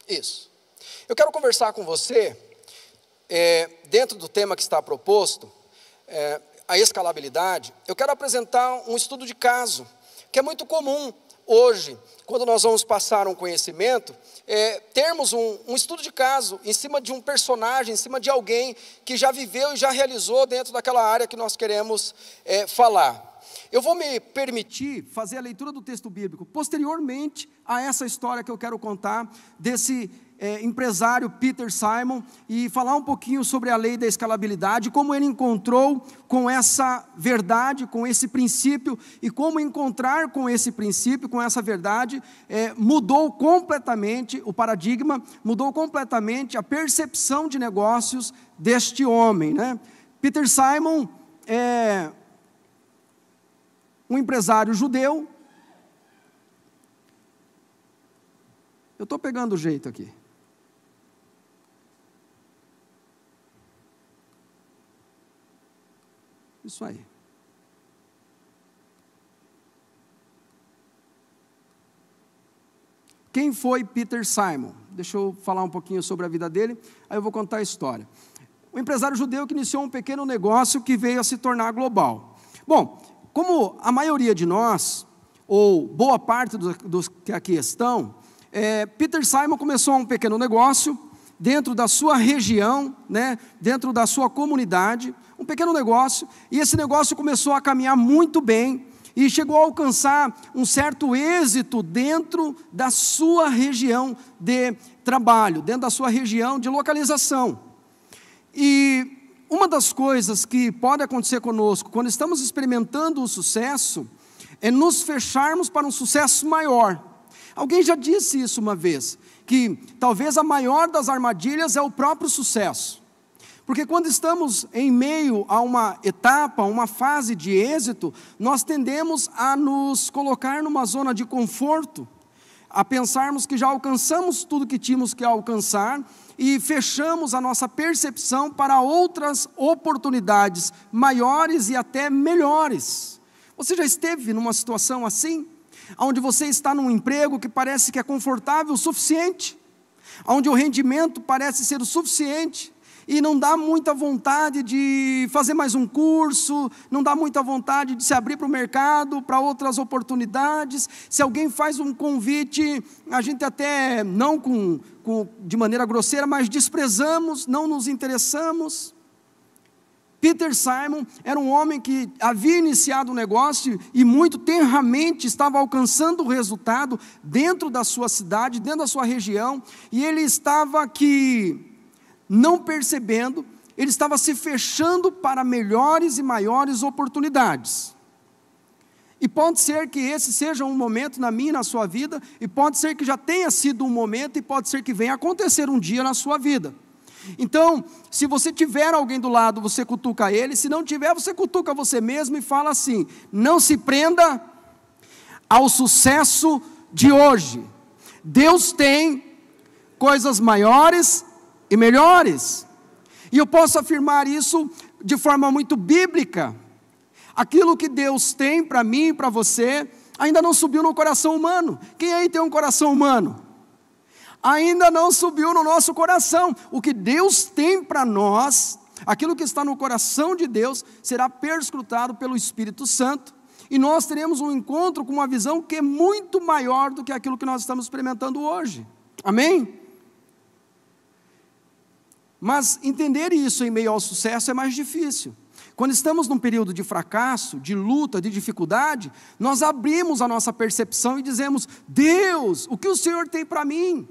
Isso. Eu quero conversar com você, dentro do tema que está proposto, a escalabilidade. Eu quero apresentar um estudo de caso, que é muito comum hoje, quando nós vamos passar um conhecimento, termos um estudo de caso em cima de um personagem, em cima de alguém que já viveu e já realizou dentro daquela área que nós queremos falar. Eu vou me permitir fazer a leitura do texto bíblico posteriormente a essa história que eu quero contar desse empresário Peter Simon e falar um pouquinho sobre a lei da escalabilidade, como ele encontrou com essa verdade, com esse princípio, e como encontrar com esse princípio, com essa verdade, mudou completamente o paradigma, mudou completamente a percepção de negócios deste homem, né? Peter Simon é um empresário judeu. Eu estou pegando o jeito aqui. Isso aí. Quem foi Peter Simon? Deixa eu falar um pouquinho sobre a vida dele, aí eu vou contar a história. Um empresário judeu que iniciou um pequeno negócio que veio a se tornar global. Bom, como a maioria de nós, ou boa parte dos que aqui estão, Peter Simon começou um pequeno negócio dentro da sua região, né, dentro da sua comunidade, um pequeno negócio, e esse negócio começou a caminhar muito bem, e chegou a alcançar um certo êxito dentro da sua região de trabalho, dentro da sua região de localização. E uma das coisas que pode acontecer conosco, quando estamos experimentando o sucesso, é nos fecharmos para um sucesso maior. Alguém já disse isso uma vez, que talvez a maior das armadilhas é o próprio sucesso. Porque quando estamos em meio a uma etapa, uma fase de êxito, nós tendemos a nos colocar numa zona de conforto, a pensarmos que já alcançamos tudo que tínhamos que alcançar e fechamos a nossa percepção para outras oportunidades maiores e até melhores. Você já esteve numa situação assim? Onde você está num emprego que parece que é confortável o suficiente, onde o rendimento parece ser o suficiente, e não dá muita vontade de fazer mais um curso, não dá muita vontade de se abrir para o mercado, para outras oportunidades. Se alguém faz um convite, a gente até, não de maneira grosseira, mas desprezamos, não nos interessamos. Peter Simon era um homem que havia iniciado um negócio e muito tenramente estava alcançando o resultado dentro da sua cidade, dentro da sua região, e ele estava aqui não percebendo, ele estava se fechando para melhores e maiores oportunidades. E pode ser que esse seja um momento na minha e na sua vida, e pode ser que já tenha sido um momento, e pode ser que venha acontecer um dia na sua vida. Então, se você tiver alguém do lado, você cutuca ele, se não tiver, você cutuca você mesmo e fala assim: não se prenda ao sucesso de hoje. Deus tem coisas maiores e melhores. E eu posso afirmar isso de forma muito bíblica. Aquilo que Deus tem para mim e para você, ainda não subiu no coração humano. Quem aí tem um coração humano? Ainda não subiu no nosso coração. O que Deus tem para nós, aquilo que está no coração de Deus, será perscrutado pelo Espírito Santo, e nós teremos um encontro com uma visão que é muito maior do que aquilo que nós estamos experimentando hoje. Amém? Mas entender isso em meio ao sucesso é mais difícil. Quando estamos num período de fracasso, de luta, de dificuldade, nós abrimos a nossa percepção e dizemos: Deus, o que o Senhor tem para mim?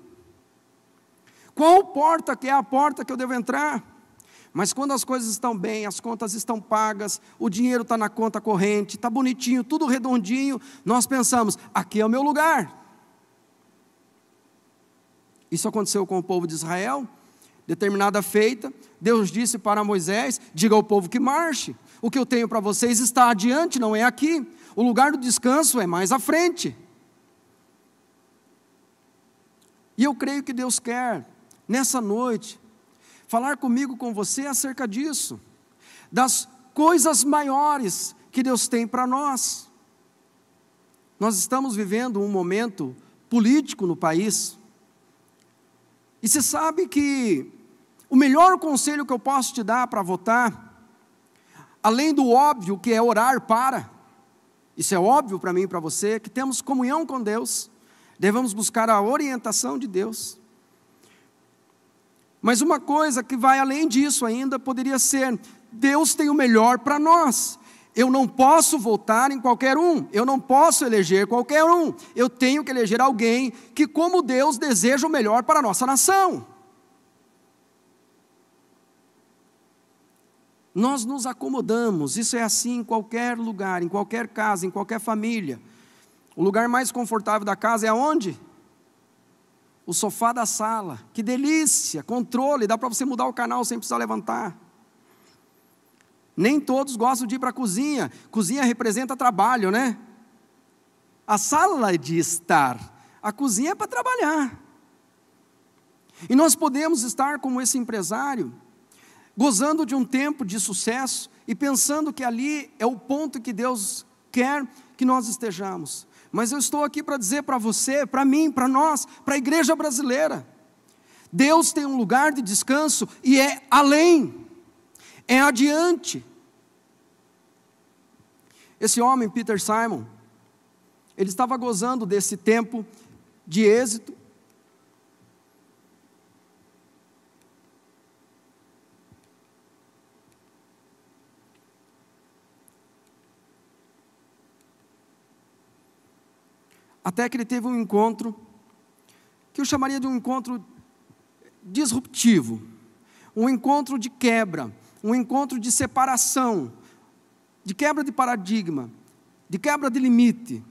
Qual porta que é a porta que eu devo entrar? Mas quando as coisas estão bem, as contas estão pagas, o dinheiro está na conta corrente, está bonitinho, tudo redondinho, nós pensamos: aqui é o meu lugar. Isso aconteceu com o povo de Israel. Determinada feita, Deus disse para Moisés: diga ao povo que marche, o que eu tenho para vocês está adiante, não é aqui, o lugar do descanso é mais à frente. E eu creio que Deus quer, nessa noite, falar comigo, com você, acerca disso, das coisas maiores que Deus tem para nós. Nós estamos vivendo um momento político no país, E você sabe que o melhor conselho que eu posso te dar para votar, além do óbvio que é orar para, isso é óbvio para mim e para você, que temos comunhão com Deus, devemos buscar a orientação de Deus. Mas uma coisa que vai além disso ainda poderia ser, Deus tem o melhor para nós. Eu não posso votar em qualquer um, eu não posso eleger qualquer um, eu tenho que eleger alguém que, como Deus, deseja o melhor para a nossa nação. Nós nos acomodamos, isso é assim em qualquer lugar, em qualquer casa, em qualquer família. O lugar mais confortável da casa é aonde? O sofá da sala. Que delícia, controle, dá para você mudar o canal sem precisar levantar. Nem todos gostam de ir para a cozinha. Cozinha representa trabalho, né? A sala é de estar, a cozinha é para trabalhar. E nós podemos estar como esse empresário, gozando de um tempo de sucesso e pensando que ali é o ponto que Deus quer que nós estejamos. Mas eu estou aqui para dizer para você, para mim, para nós, para a igreja brasileira, Deus tem um lugar de descanso e é além, é adiante. Esse homem, Peter Simon, ele estava gozando desse tempo de êxito. Até que ele teve um encontro, que eu chamaria de um encontro disruptivo, um encontro de quebra, um encontro de separação, de quebra de paradigma, de quebra de limite.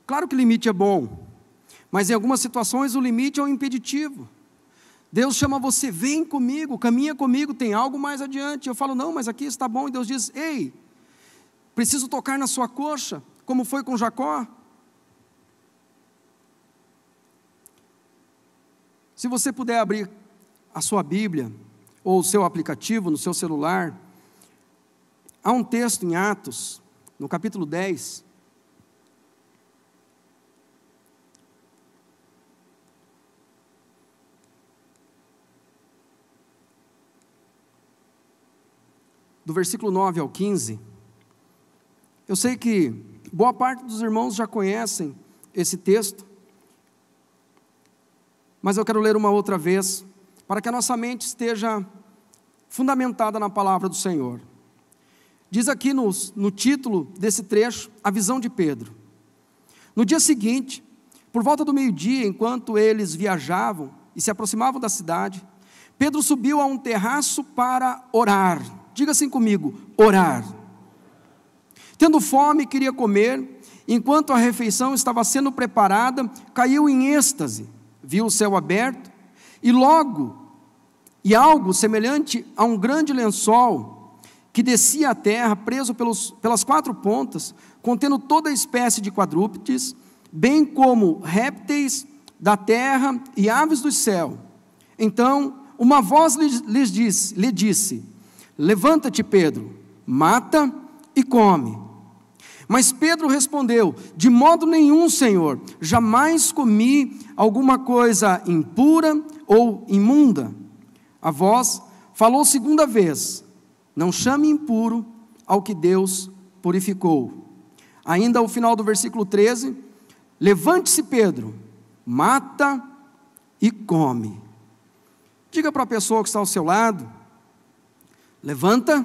Claro que limite é bom, mas em algumas situações o limite é um impeditivo. Deus chama você, vem comigo, caminha comigo, tem algo mais adiante. Eu falo, não, mas aqui está bom. E Deus diz, ei, preciso tocar na sua coxa, como foi com Jacó. Se você puder abrir a sua Bíblia, ou o seu aplicativo no seu celular, há um texto em Atos, no capítulo 10, do versículo 9 ao 15, eu sei que boa parte dos irmãos já conhecem esse texto, mas eu quero ler uma outra vez, para que a nossa mente esteja fundamentada na palavra do Senhor. Diz aqui no título desse trecho, a visão de Pedro. No dia seguinte, por volta do meio-dia, enquanto eles viajavam e se aproximavam da cidade, Pedro subiu a um terraço para orar. Diga assim comigo, orar. Tendo fome, queria comer. Enquanto a refeição estava sendo preparada, caiu em êxtase, viu o céu aberto, e algo semelhante a um grande lençol, que descia à terra, preso pelas quatro pontas, contendo toda espécie de quadrúpedes, bem como répteis da terra e aves do céu. Então, uma voz lhe disse, levanta-te, Pedro, mata e come. Mas Pedro respondeu, de modo nenhum, Senhor, jamais comi alguma coisa impura ou imunda. A voz falou segunda vez, não chame impuro ao que Deus purificou. Ainda ao final do versículo 13, levante-se, Pedro, mata e come. Diga para a pessoa que está ao seu lado, levanta,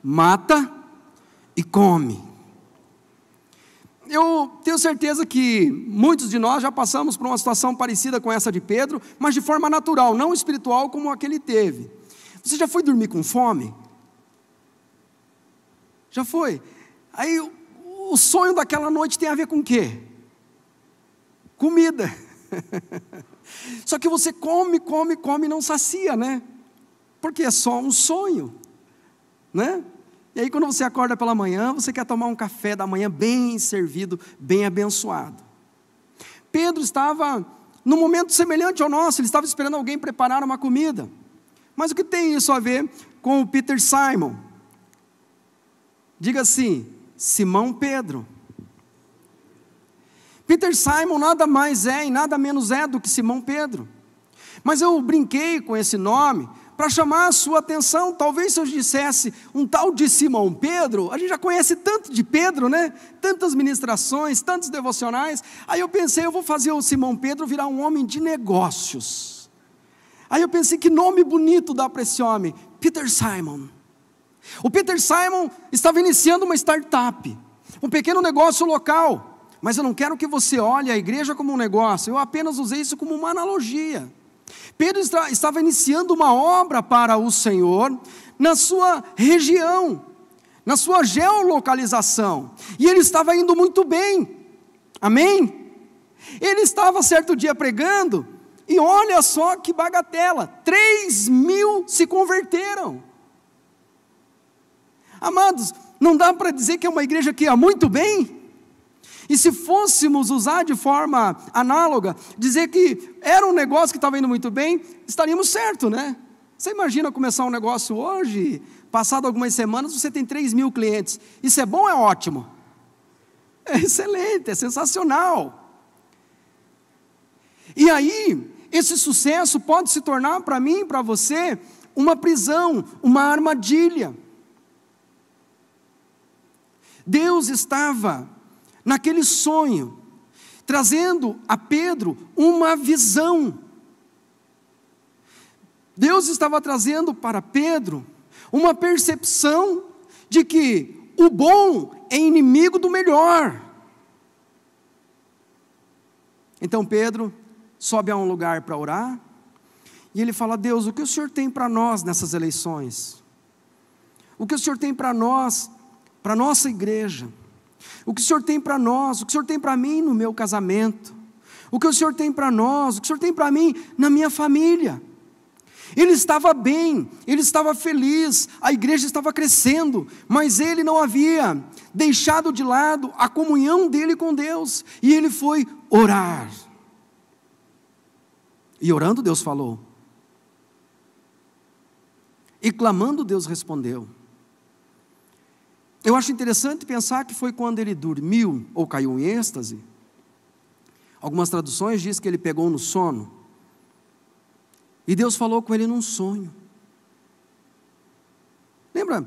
mata e come. Eu tenho certeza que muitos de nós já passamos por uma situação parecida com essa de Pedro, mas de forma natural, não espiritual como a que ele teve. Você já foi dormir com fome? Já foi? Aí o sonho daquela noite tem a ver com o quê? Comida. Só que você come e não sacia, né? Porque é só um sonho, né? E aí quando você acorda pela manhã, você quer tomar um café da manhã bem servido, bem abençoado. Pedro estava num momento semelhante ao nosso, ele estava esperando alguém preparar uma comida. Mas o que tem isso a ver com o Peter Simon? Diga assim, Simão Pedro. Peter Simon nada mais é e nada menos é do que Simão Pedro. Mas eu brinquei com esse nome para chamar a sua atenção. Talvez se eu dissesse um tal de Simão Pedro, a gente já conhece tanto de Pedro, né? Tantas ministrações, tantos devocionais. Aí eu pensei, eu vou fazer o Simão Pedro virar um homem de negócios. Aí eu pensei, que nome bonito dá para esse homem, Peter Simon. O Peter Simon estava iniciando uma startup, um pequeno negócio local. Mas eu não quero que você olhe a igreja como um negócio, eu apenas usei isso como uma analogia. Pedro estava iniciando uma obra para o Senhor na sua região, na sua geolocalização, e ele estava indo muito bem, amém? Ele estava certo dia pregando, e olha só que bagatela, 3.000 se converteram. Amados, não dá para dizer que é uma igreja que ia muito bem? E se fôssemos usar de forma análoga, dizer que era um negócio que estava indo muito bem, estaríamos certo, né? Você imagina começar um negócio hoje, passado algumas semanas, você tem 3.000 clientes. Isso é bom ou é ótimo? É excelente, é sensacional. E aí, esse sucesso pode se tornar para mim e para você uma prisão, uma armadilha. Deus estava naquele sonho, trazendo a Pedro uma visão. Deus estava trazendo para Pedro uma percepção de que o bom é inimigo do melhor. Então Pedro sobe a um lugar para orar, e ele fala: Deus, o que o Senhor tem para nós nessas eleições? O que o Senhor tem para nós, para a nossa igreja? O que o Senhor tem para nós, o que o Senhor tem para mim no meu casamento, o que o Senhor tem para nós, o que o Senhor tem para mim na minha família. Ele estava bem, ele estava feliz, a igreja estava crescendo, mas ele não havia deixado de lado a comunhão dele com Deus, e ele foi orar. E orando Deus falou, e clamando Deus respondeu. Eu acho interessante pensar que foi quando ele dormiu, ou caiu em êxtase. Algumas traduções dizem que ele pegou no sono, e Deus falou com ele num sonho. Lembra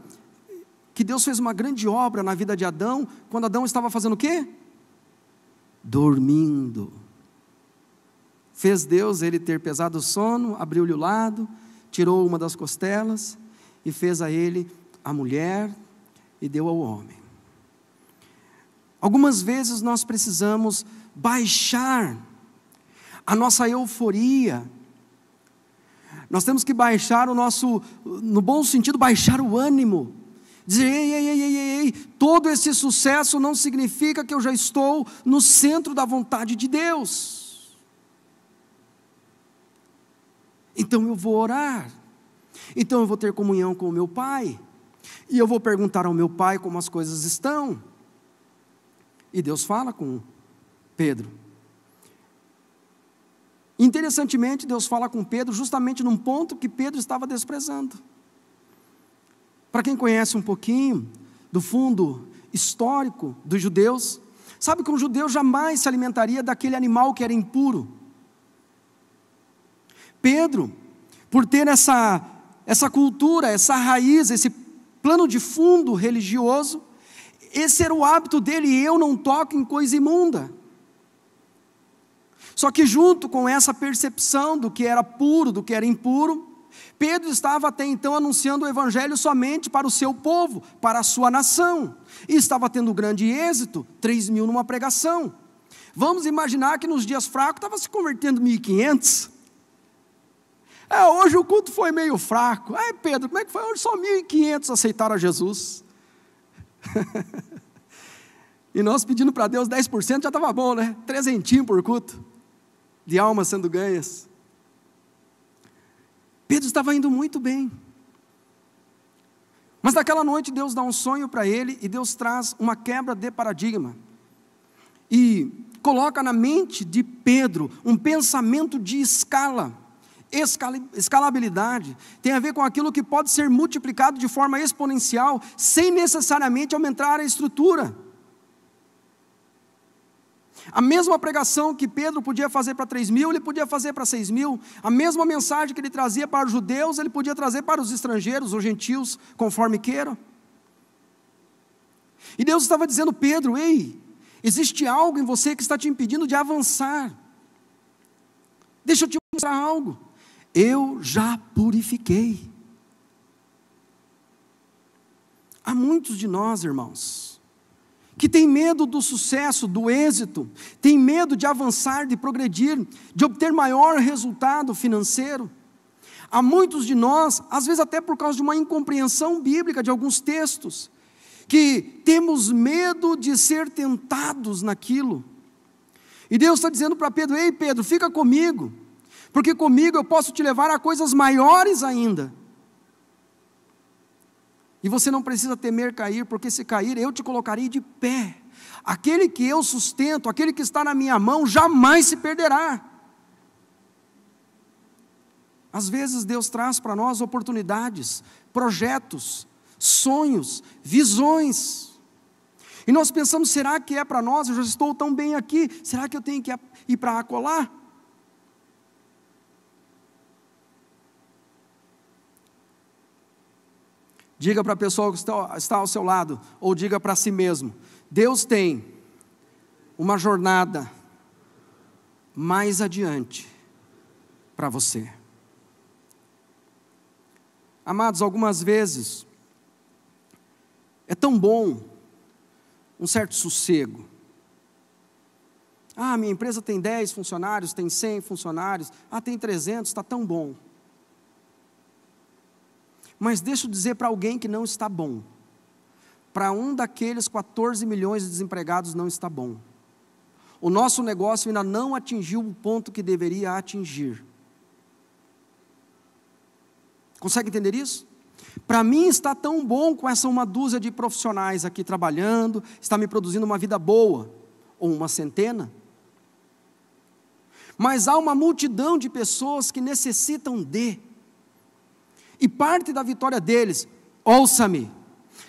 que Deus fez uma grande obra na vida de Adão, quando Adão estava fazendo o quê? Dormindo. Fez Deus ele ter pesado sono, abriu-lhe o lado, tirou uma das costelas, e fez a ele a mulher, e deu ao homem. Algumas vezes nós precisamos baixar a nossa euforia. Nós temos que baixar o nosso, no bom sentido, baixar o ânimo. Dizer, ei, todo esse sucesso não significa que eu já estou no centro da vontade de Deus. Então eu vou orar. Então eu vou ter comunhão com o meu Pai. E eu vou perguntar ao meu Pai como as coisas estão. E Deus fala com Pedro. Interessantemente, Deus fala com Pedro justamente num ponto que Pedro estava desprezando. Para quem conhece um pouquinho do fundo histórico dos judeus, sabe que um judeu jamais se alimentaria daquele animal que era impuro. Pedro, por ter essa cultura, essa raiz, esse plano de fundo religioso, esse era o hábito dele: eu não toco em coisa imunda. Só que junto com essa percepção do que era puro, do que era impuro, Pedro estava até então anunciando o evangelho somente para o seu povo, para a sua nação, e estava tendo grande êxito, 3.000 numa pregação. Vamos imaginar que nos dias fracos estava se convertendo 1.500. Hoje o culto foi meio fraco. Pedro, como é que foi? Hoje só 1.500 aceitaram a Jesus. E nós pedindo para Deus 10% já estava bom, né? 300 por culto, de almas sendo ganhas. Pedro estava indo muito bem. Mas naquela noite Deus dá um sonho para ele, e Deus traz uma quebra de paradigma. E coloca na mente de Pedro um pensamento de escalabilidade. Tem a ver com aquilo que pode ser multiplicado de forma exponencial, sem necessariamente aumentar a estrutura. A mesma pregação que Pedro podia fazer para 3.000, ele podia fazer para 6.000. A mesma mensagem que ele trazia para os judeus, ele podia trazer para os estrangeiros, os gentios, conforme queiram. E Deus estava dizendo: Pedro, ei, existe algo em você que está te impedindo de avançar. Deixa eu te mostrar algo. Eu já purifiquei. Há muitos de nós, irmãos, que tem medo do sucesso, do êxito, tem medo de avançar, de progredir, de obter maior resultado financeiro. Há muitos de nós, às vezes até por causa de uma incompreensão bíblica de alguns textos, que temos medo de ser tentados naquilo. E Deus está dizendo para Pedro: ei Pedro, fica comigo, porque comigo eu posso te levar a coisas maiores ainda. E você não precisa temer cair, porque se cair, eu te colocarei de pé. Aquele que eu sustento, aquele que está na minha mão, jamais se perderá. Às vezes Deus traz para nós oportunidades, projetos, sonhos, visões. E nós pensamos: será que é para nós? Eu já estou tão bem aqui, será que eu tenho que ir para acolá? Diga para a pessoa que está ao seu lado, ou diga para si mesmo: Deus tem uma jornada mais adiante para você. Amados, algumas vezes é tão bom um certo sossego. Ah, minha empresa tem 10 funcionários, tem 100 funcionários, tem 300, está tão bom. Mas deixa eu dizer para alguém que não está bom. Para um daqueles 14 milhões de desempregados não está bom. O nosso negócio ainda não atingiu o ponto que deveria atingir. Consegue entender isso? Para mim está tão bom com essa uma dúzia de profissionais aqui trabalhando, está me produzindo uma vida boa, ou uma centena. Mas há uma multidão de pessoas que necessitam de. E parte da vitória deles, ouça-me,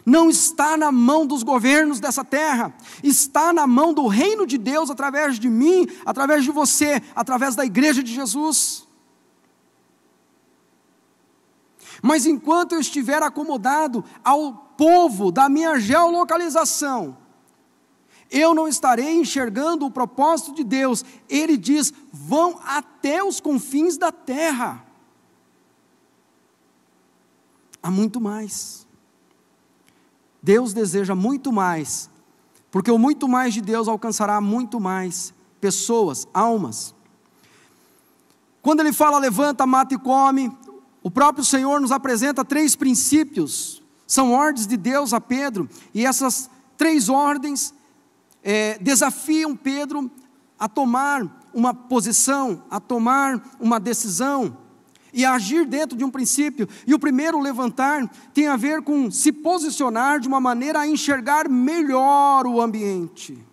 não está na mão dos governos dessa terra, está na mão do reino de Deus, através de mim, através de você, através da igreja de Jesus. Mas enquanto eu estiver acomodado ao povo da minha geolocalização, eu não estarei enxergando o propósito de Deus. Ele diz: vão até os confins da terra. Há muito mais. Deus deseja muito mais, porque o muito mais de Deus alcançará muito mais pessoas, almas. Quando ele fala levanta, mata e come, o próprio Senhor nos apresenta 3 princípios, são ordens de Deus a Pedro, e essas 3 ordens desafiam Pedro a tomar uma posição, a tomar uma decisão, e agir dentro de um princípio. E o primeiro, levantar, tem a ver com se posicionar de uma maneira a enxergar melhor o ambiente.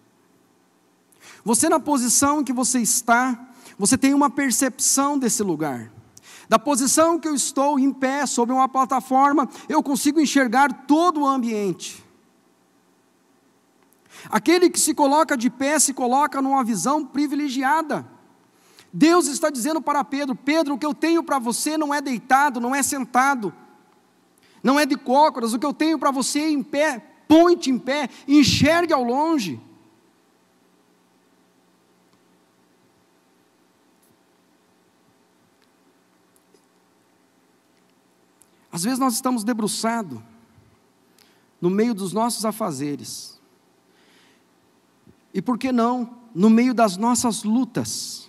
Você, na posição em que você está, você tem uma percepção desse lugar. Da posição que eu estou em pé, sobre uma plataforma, eu consigo enxergar todo o ambiente. Aquele que se coloca de pé, se coloca numa visão privilegiada. Deus está dizendo para Pedro: Pedro, o que eu tenho para você não é deitado, não é sentado, não é de cócoras. O que eu tenho para você é em pé. Põe-te em pé, enxergue ao longe. Às vezes nós estamos debruçados no meio dos nossos afazeres, e por que não, no meio das nossas lutas,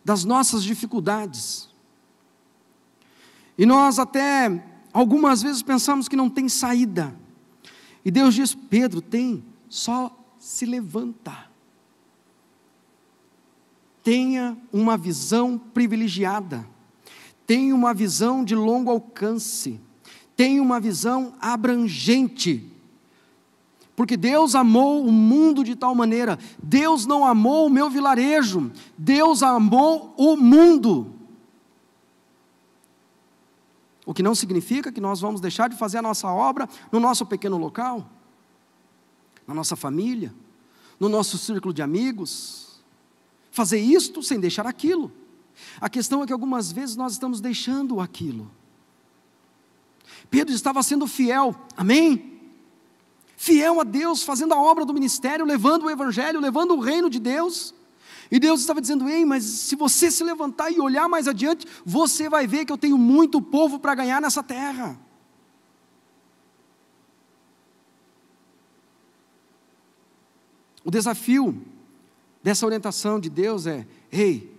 das nossas dificuldades, e nós até algumas vezes pensamos que não tem saída, e Deus diz: Pedro, tem, só se levanta. Tenha uma visão privilegiada, tenha uma visão de longo alcance, tenha uma visão abrangente, porque Deus amou o mundo de tal maneira. Deus não amou o meu vilarejo, Deus amou o mundo. O que não significa que nós vamos deixar de fazer a nossa obra no nosso pequeno local, na nossa família, no nosso círculo de amigos, fazer isto sem deixar aquilo. A questão é que algumas vezes nós estamos deixando aquilo. Pedro estava sendo fiel, amém? Fiel a Deus, fazendo a obra do ministério, levando o evangelho, levando o reino de Deus. E Deus estava dizendo: ei, mas se você se levantar e olhar mais adiante, você vai ver que eu tenho muito povo para ganhar nessa terra. O desafio dessa orientação de Deus é: ei,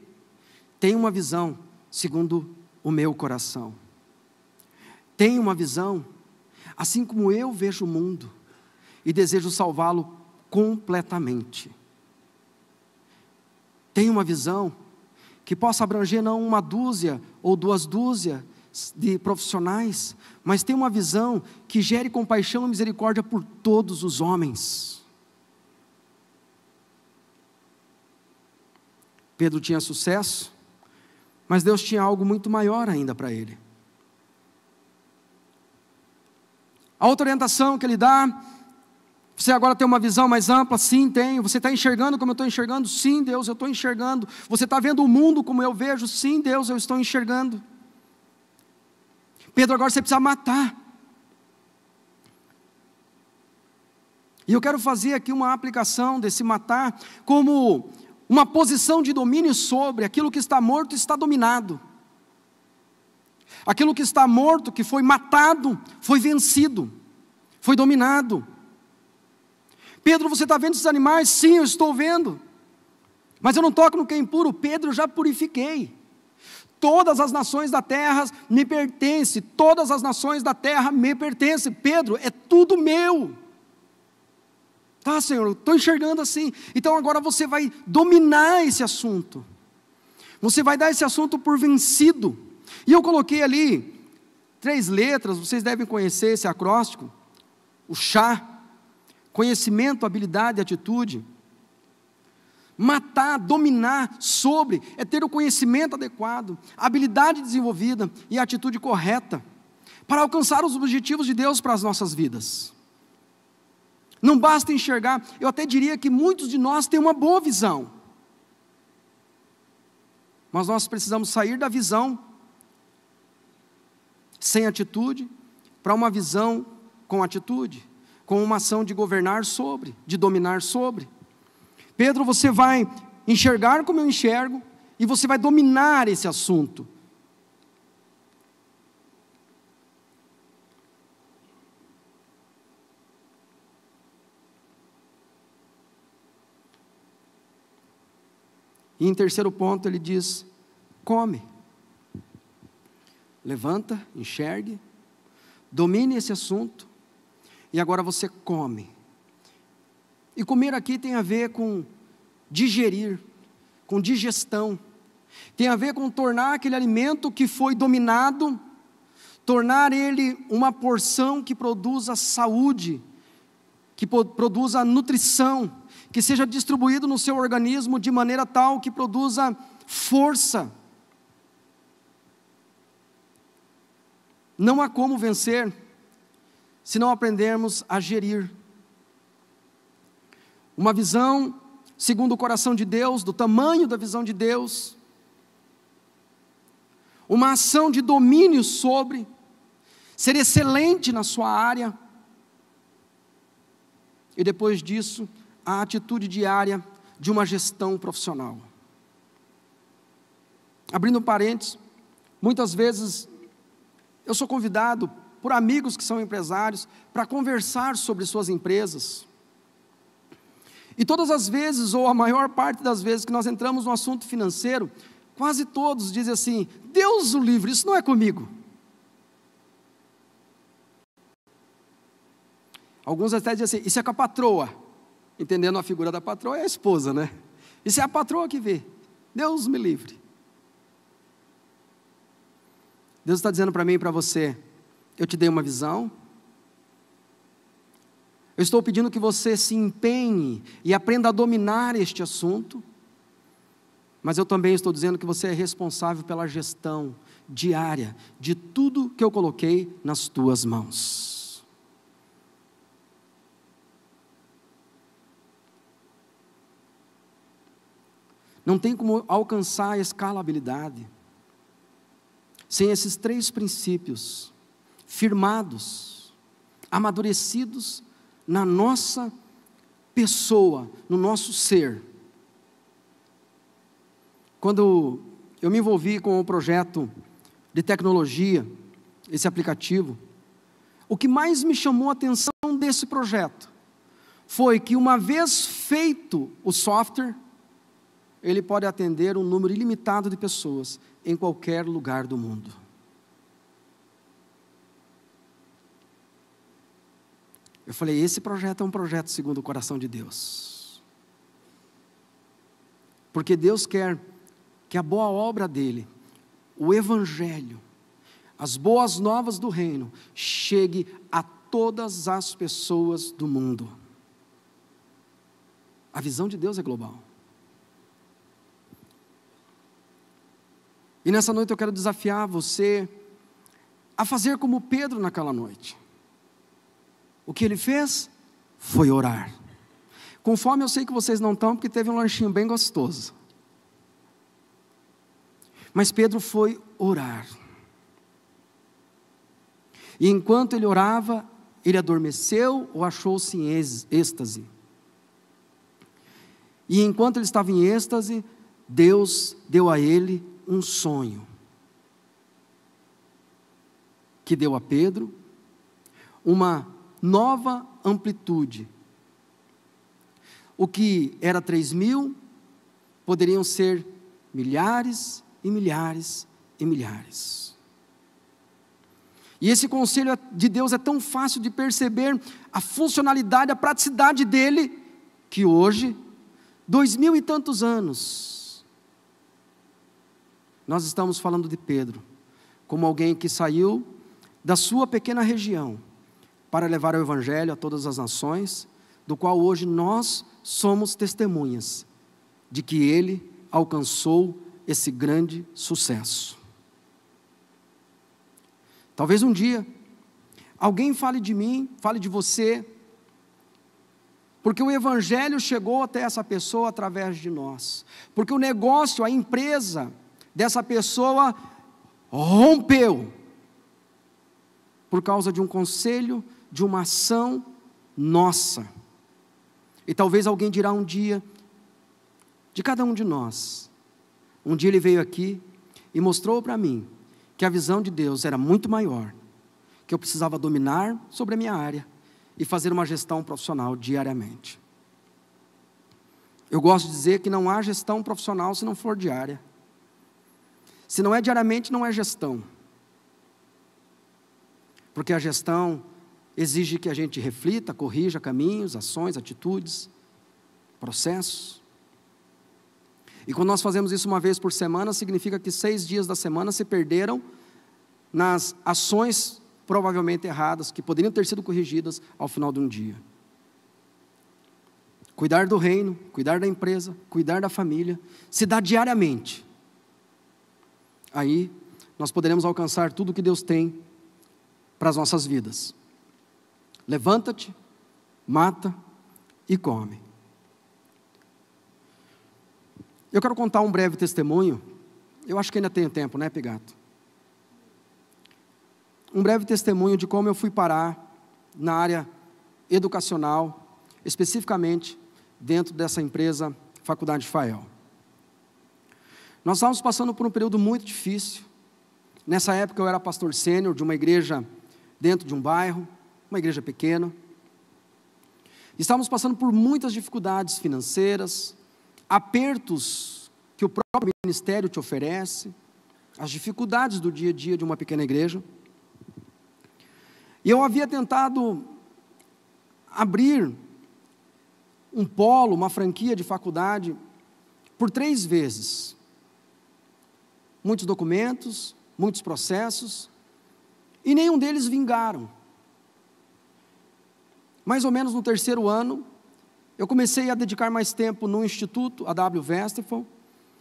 tenha uma visão segundo o meu coração. Tenha uma visão assim como eu vejo o mundo e desejo salvá-lo completamente. Tenha uma visão que possa abranger não uma dúzia ou duas dúzias de profissionais, mas tenha uma visão que gere compaixão e misericórdia por todos os homens. Pedro tinha sucesso, mas Deus tinha algo muito maior ainda para ele. A outra orientação que ele dá: você agora tem uma visão mais ampla? Sim, tenho. Você está enxergando como eu estou enxergando? Sim, Deus, eu estou enxergando. Você está vendo o mundo como eu vejo? Sim, Deus, eu estou enxergando. Pedro, agora você precisa matar. E eu quero fazer aqui uma aplicação desse matar como uma posição de domínio sobre aquilo que está morto, está dominado. Aquilo que está morto, que foi matado, foi vencido, foi dominado. Pedro, você está vendo esses animais? Sim, eu estou vendo. Mas eu não toco no que é impuro. Pedro, eu já purifiquei. Todas as nações da terra me pertencem. Todas as nações da terra me pertencem. Pedro, é tudo meu. Tá, Senhor, eu estou enxergando assim. Então agora você vai dominar esse assunto. Você vai dar esse assunto por vencido. E eu coloquei ali 3 letras, vocês devem conhecer esse acróstico. O CHA. Conhecimento, habilidade, atitude. Matar, dominar sobre, é ter o conhecimento adequado, a habilidade desenvolvida e a atitude correta, para alcançar os objetivos de Deus para as nossas vidas. Não basta enxergar, eu até diria que muitos de nós têm uma boa visão, mas nós precisamos sair da visão sem atitude, para uma visão com atitude, com uma ação de governar sobre, de dominar sobre. Pedro, você vai enxergar como eu enxergo, e você vai dominar esse assunto. E em terceiro ponto ele diz: come. Levanta, enxergue, domine esse assunto, e agora você come. E comer aqui tem a ver com digerir, com digestão. Tem a ver com tornar aquele alimento que foi dominado, tornar ele uma porção que produza saúde, que produza nutrição, que seja distribuído no seu organismo de maneira tal que produza força. Não há como vencer se não aprendermos a gerir. Uma visão segundo o coração de Deus, do tamanho da visão de Deus. Uma ação de domínio sobre, ser excelente na sua área. E depois disso, a atitude diária de uma gestão profissional. Abrindo parênteses, muitas vezes eu sou convidado por amigos que são empresários para conversar sobre suas empresas. E todas as vezes, ou a maior parte das vezes que nós entramos no assunto financeiro, quase todos dizem assim: Deus o livre, isso não é comigo. Alguns até dizem assim: isso é com a patroa. Entendendo a figura da patroa, é a esposa, né? Isso é a patroa que vê. Deus me livre. Deus está dizendo para mim e para você: eu te dei uma visão. Eu estou pedindo que você se empenhe e aprenda a dominar este assunto. Mas eu também estou dizendo que você é responsável pela gestão diária de tudo que eu coloquei nas tuas mãos. Não tem como alcançar a escalabilidade sem esses 3 princípios firmados, amadurecidos na nossa pessoa, no nosso ser. Quando eu me envolvi com o projeto de tecnologia, esse aplicativo, o que mais me chamou a atenção desse projeto foi que, uma vez feito o software, ele pode atender um número ilimitado de pessoas em qualquer lugar do mundo. Eu falei, esse projeto é um projeto segundo o coração de Deus. Porque Deus quer que a boa obra dele, o Evangelho, as boas novas do reino, chegue a todas as pessoas do mundo. A visão de Deus é global. E nessa noite eu quero desafiar você a fazer como Pedro naquela noite. O que ele fez foi orar. Com fome eu sei que vocês não estão, porque teve um lanchinho bem gostoso. Mas Pedro foi orar. E enquanto ele orava, ele adormeceu ou achou-se em êxtase. E enquanto ele estava em êxtase, Deus deu a ele um sonho, que deu a Pedro uma nova amplitude. O que era 3.000, poderiam ser milhares e milhares e milhares. E esse conselho de Deus é tão fácil de perceber a funcionalidade, a praticidade dele, que hoje, 2000 e tantos anos, nós estamos falando de Pedro, como alguém que saiu da sua pequena região, para levar o Evangelho a todas as nações, do qual hoje nós somos testemunhas, de que ele alcançou esse grande sucesso. Talvez um dia, alguém fale de mim, fale de você, porque o Evangelho chegou até essa pessoa através de nós, porque o negócio, a empresa dessa pessoa rompeu, por causa de um conselho, de uma ação nossa. E talvez alguém dirá um dia, de cada um de nós, um dia ele veio aqui e mostrou para mim, que a visão de Deus era muito maior, que eu precisava dominar sobre a minha área, e fazer uma gestão profissional diariamente. Eu gosto de dizer que não há gestão profissional se não for diária. Se não é diariamente, não é gestão. Porque a gestão exige que a gente reflita, corrija caminhos, ações, atitudes, processos. E quando nós fazemos isso uma vez por semana, significa que 6 dias da semana se perderam nas ações provavelmente erradas, que poderiam ter sido corrigidas ao final de um dia. Cuidar do reino, cuidar da empresa, cuidar da família, se dá diariamente. Aí nós poderemos alcançar tudo o que Deus tem para as nossas vidas. Levanta-te, mata e come. Eu quero contar um breve testemunho. Eu acho que ainda tenho tempo, né, Pigato? Um breve testemunho de como eu fui parar na área educacional, especificamente dentro dessa empresa Faculdade Fael. Nós estávamos passando por um período muito difícil. Nessa época eu era pastor sênior de uma igreja dentro de um bairro, uma igreja pequena. Estávamos passando por muitas dificuldades financeiras, apertos que o próprio ministério te oferece, as dificuldades do dia a dia de uma pequena igreja. E eu havia tentado abrir um polo, uma franquia de faculdade, por 3 vezes. Muitos documentos, muitos processos, e nenhum deles vingaram. Mais ou menos no 3º ano, eu comecei a dedicar mais tempo no Instituto A.W. Westerfeld,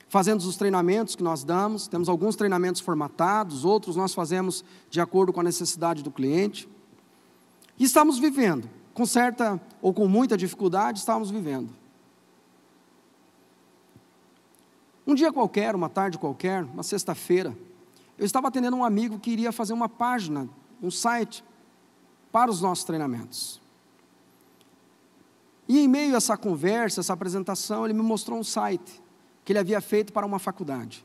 fazendo os treinamentos que nós damos. Temos alguns treinamentos formatados, outros nós fazemos de acordo com a necessidade do cliente. E estamos vivendo, com certa ou com muita dificuldade, estamos vivendo. Um dia qualquer, uma tarde qualquer, uma sexta-feira, eu estava atendendo um amigo que iria fazer uma página, um site, para os nossos treinamentos. E em meio a essa conversa, essa apresentação, ele me mostrou um site que ele havia feito para uma faculdade.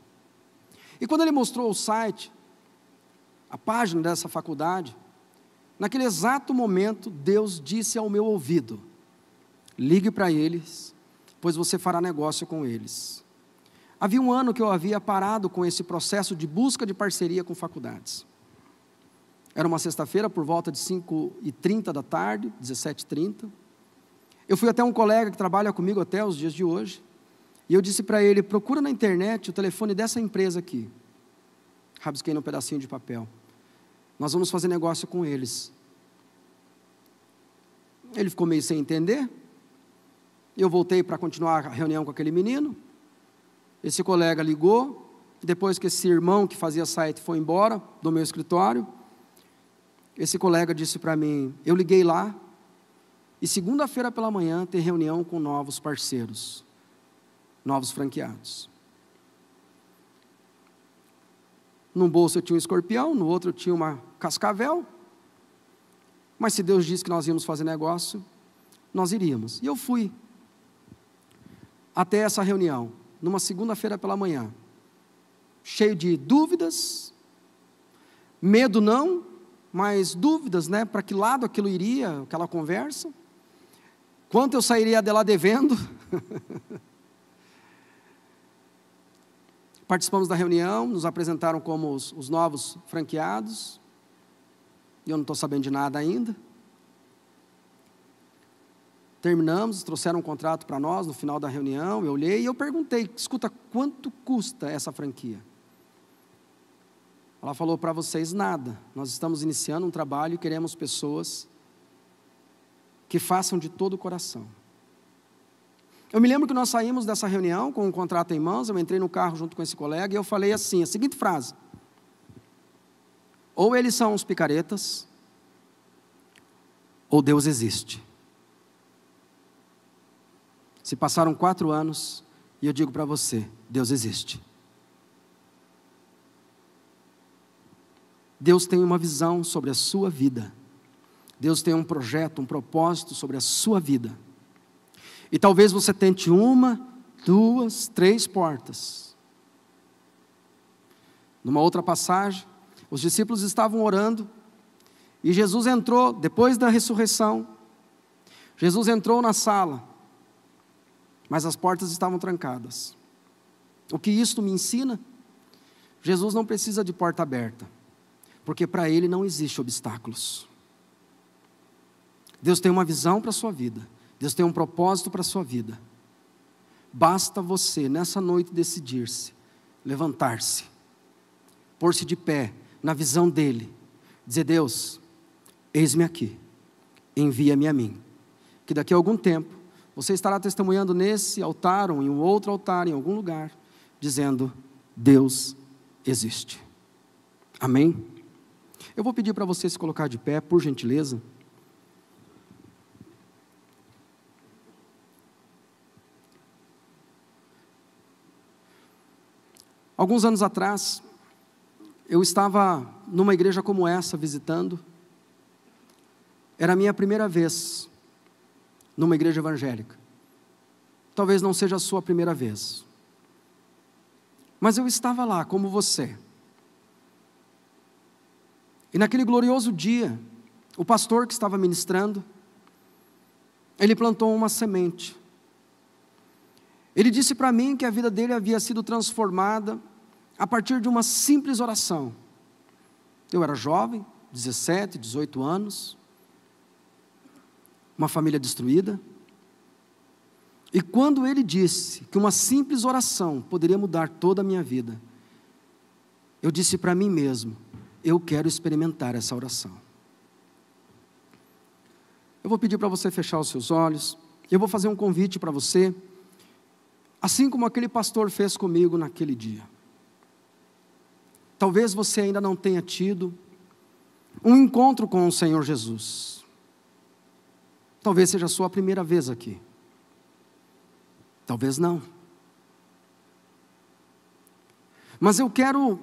E quando ele mostrou o site, a página dessa faculdade, naquele exato momento, Deus disse ao meu ouvido: ligue para eles, pois você fará negócio com eles. Havia um ano que eu havia parado com esse processo de busca de parceria com faculdades. Era uma sexta-feira, por volta de 5h30 da tarde, 17h30. Eu fui até um colega que trabalha comigo até os dias de hoje, e eu disse para ele: procura na internet o telefone dessa empresa aqui. Rabisquei num pedacinho de papel. Nós vamos fazer negócio com eles. Ele ficou meio sem entender. Eu voltei para continuar a reunião com aquele menino. Esse colega ligou. Depois que esse irmão que fazia site foi embora do meu escritório, esse colega disse para mim: eu liguei lá, e segunda-feira pela manhã tem reunião com novos parceiros, novos franqueados. Num bolso eu tinha um escorpião, no outro eu tinha uma cascavel, mas se Deus disse que nós íamos fazer negócio, nós iríamos. E eu fui até essa reunião, numa segunda-feira pela manhã, cheio de dúvidas, medo não, mas dúvidas, né, para que lado aquilo iria, aquela conversa, quanto eu sairia dela devendo. Participamos da reunião, nos apresentaram como os novos franqueados, e eu não estou sabendo de nada ainda. Terminamos, trouxeram um contrato para nós no final da reunião, eu olhei e eu perguntei: escuta, quanto custa essa franquia? Ela falou: para vocês nada, nós estamos iniciando um trabalho e queremos pessoas que façam de todo o coração. Eu me lembro que nós saímos dessa reunião com um contrato em mãos, eu entrei no carro junto com esse colega e eu falei assim, a seguinte frase: ou eles são uns picaretas, ou Deus existe. Se passaram 4 anos, e eu digo para você, Deus existe. Deus tem uma visão sobre a sua vida. Deus tem um projeto, um propósito sobre a sua vida. E talvez você tente 1, 2, 3 portas. Numa outra passagem, os discípulos estavam orando, e Jesus entrou, depois da ressurreição, Jesus entrou na sala, mas as portas estavam trancadas. O que isto me ensina? Jesus não precisa de porta aberta, porque para Ele não existe obstáculos. Deus tem uma visão para a sua vida, Deus tem um propósito para a sua vida. Basta você, nessa noite, decidir-se, levantar-se, pôr-se de pé, na visão dEle, dizer: Deus, eis-me aqui, envia-me a mim. Que daqui a algum tempo, você estará testemunhando nesse altar, ou em um outro altar, em algum lugar, dizendo: Deus existe. Amém? Eu vou pedir para você se colocar de pé, por gentileza. Alguns anos atrás, eu estava numa igreja como essa, visitando. Era a minha primeira vez numa igreja evangélica. Talvez não seja a sua primeira vez. Mas eu estava lá, como você. E naquele glorioso dia, o pastor que estava ministrando, ele plantou uma semente. Ele disse para mim que a vida dele havia sido transformada a partir de uma simples oração. Eu era jovem, 17, 18 anos, uma família destruída. E quando ele disse que uma simples oração poderia mudar toda a minha vida, eu disse para mim mesmo: eu quero experimentar essa oração. Eu vou pedir para você fechar os seus olhos. Eu vou fazer um convite para você, assim como aquele pastor fez comigo naquele dia. Talvez você ainda não tenha tido um encontro com o Senhor Jesus. Talvez seja a sua primeira vez aqui. Talvez não. Mas eu quero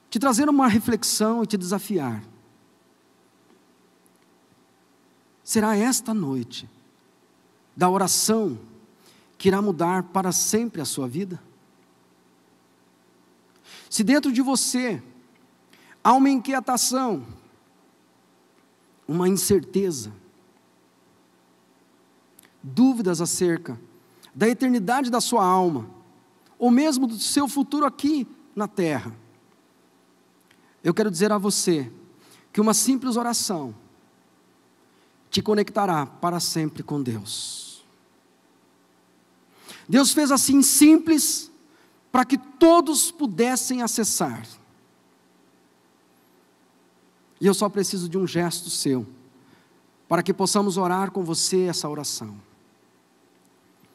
te trazer uma reflexão e te desafiar. Será esta noite da oração que irá mudar para sempre a sua vida? Se dentro de você há uma inquietação, uma incerteza, dúvidas acerca da eternidade da sua alma, ou mesmo do seu futuro aqui na terra, eu quero dizer a você que uma simples oração te conectará para sempre com Deus. Deus fez assim simples para que todos pudessem acessar. E eu só preciso de um gesto seu para que possamos orar com você essa oração.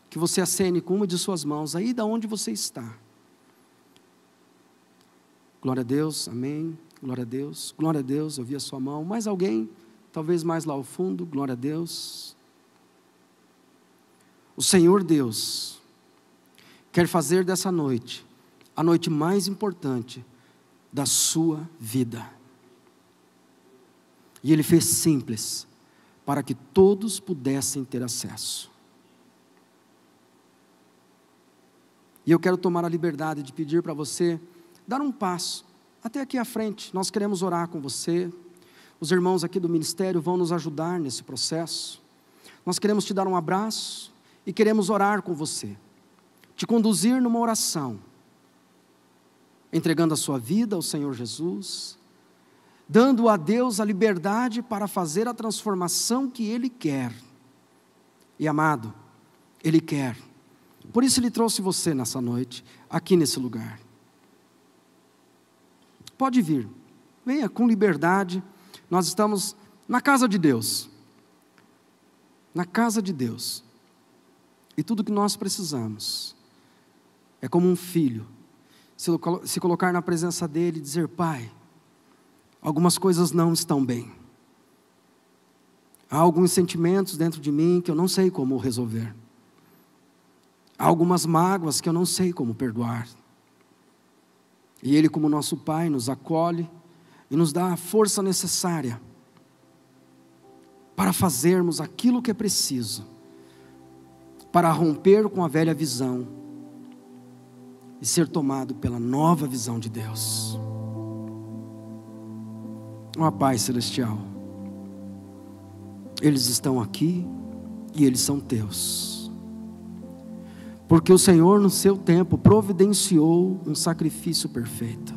Que você acene com uma de suas mãos aí da onde você está. Glória a Deus, amém. Glória a Deus, glória a Deus, eu vi a sua mão. Mais alguém? Talvez mais lá ao fundo, glória a Deus. O Senhor Deus quer fazer dessa noite a noite mais importante da sua vida. E Ele fez simples para que todos pudessem ter acesso. E eu quero tomar a liberdade de pedir para você dar um passo até aqui à frente. Nós queremos orar com você. Os irmãos aqui do ministério vão nos ajudar nesse processo. Nós queremos te dar um abraço e queremos orar com você, te conduzir numa oração, entregando a sua vida ao Senhor Jesus, dando a Deus a liberdade para fazer a transformação que Ele quer. E amado, Ele quer. Por isso Ele trouxe você nessa noite, aqui nesse lugar. Pode vir, venha com liberdade. Nós estamos na casa de Deus. Na casa de Deus. E tudo que nós precisamos é como um filho se colocar na presença dele e dizer: Pai, algumas coisas não estão bem. Há alguns sentimentos dentro de mim que eu não sei como resolver. Há algumas mágoas que eu não sei como perdoar. E Ele, como nosso Pai, nos acolhe e nos dá a força necessária para fazermos aquilo que é preciso, para romper com a velha visão e ser tomado pela nova visão de Deus. Ó Pai Celestial, eles estão aqui e eles são teus. Porque o Senhor no seu tempo providenciou um sacrifício perfeito.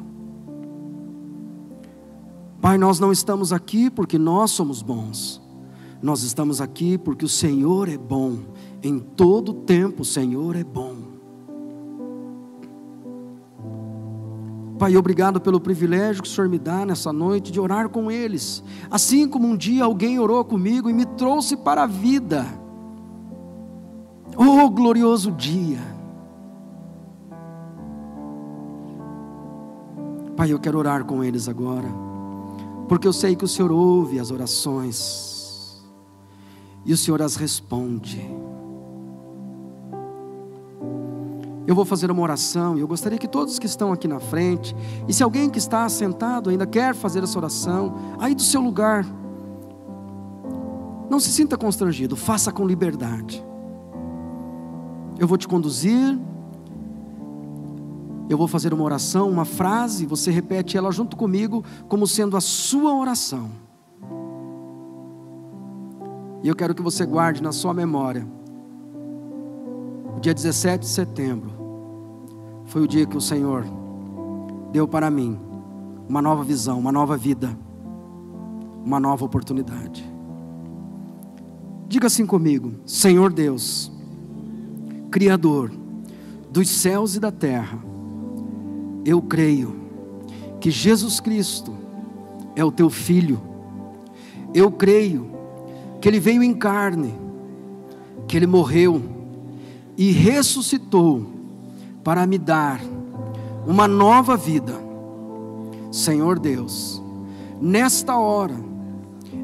Pai, nós não estamos aqui porque nós somos bons. Nós estamos aqui porque o Senhor é bom. Em todo tempo o Senhor é bom. Pai, obrigado pelo privilégio que o Senhor me dá nessa noite de orar com eles. Assim como um dia alguém orou comigo e me trouxe para a vida. Oh, glorioso dia. Pai, eu quero orar com eles agora, porque eu sei que o Senhor ouve as orações e o Senhor as responde. Eu vou fazer uma oração e eu gostaria que todos que estão aqui na frente, e se alguém que está sentado ainda quer fazer essa oração, aí do seu lugar, não se sinta constrangido, faça com liberdade. Eu vou te conduzir, eu vou fazer uma oração, uma frase, você repete ela junto comigo, como sendo a sua oração. E eu quero que você guarde na sua memória, o dia 17 de setembro, foi o dia que o Senhor deu para mim uma nova visão, uma nova vida, uma nova oportunidade. Diga assim comigo: Senhor Deus, Criador dos céus e da terra, eu creio que Jesus Cristo é o teu Filho. Eu creio que Ele veio em carne, que Ele morreu e ressuscitou para me dar uma nova vida. Senhor Deus, nesta hora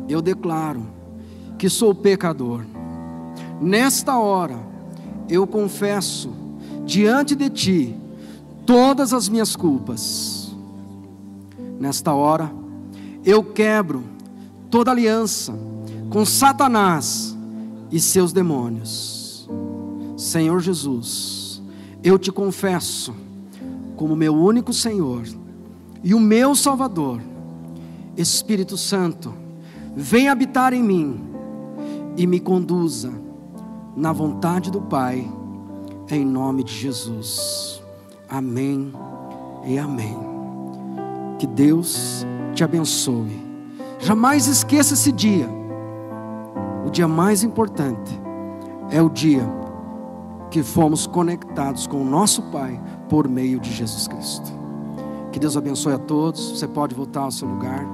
eu declaro que sou pecador. Nesta hora eu confesso diante de Ti todas as minhas culpas. Nesta hora, eu quebro toda aliança com Satanás e seus demônios. Senhor Jesus, eu te confesso como meu único Senhor e o meu Salvador. Espírito Santo, vem habitar em mim e me conduza na vontade do Pai, em nome de Jesus. Amém e amém. Que Deus te abençoe. Jamais esqueça esse dia. O dia mais importante é o dia que fomos conectados com o nosso Pai por meio de Jesus Cristo. Que Deus abençoe a todos. Você pode voltar ao seu lugar,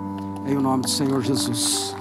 em nome do Senhor Jesus.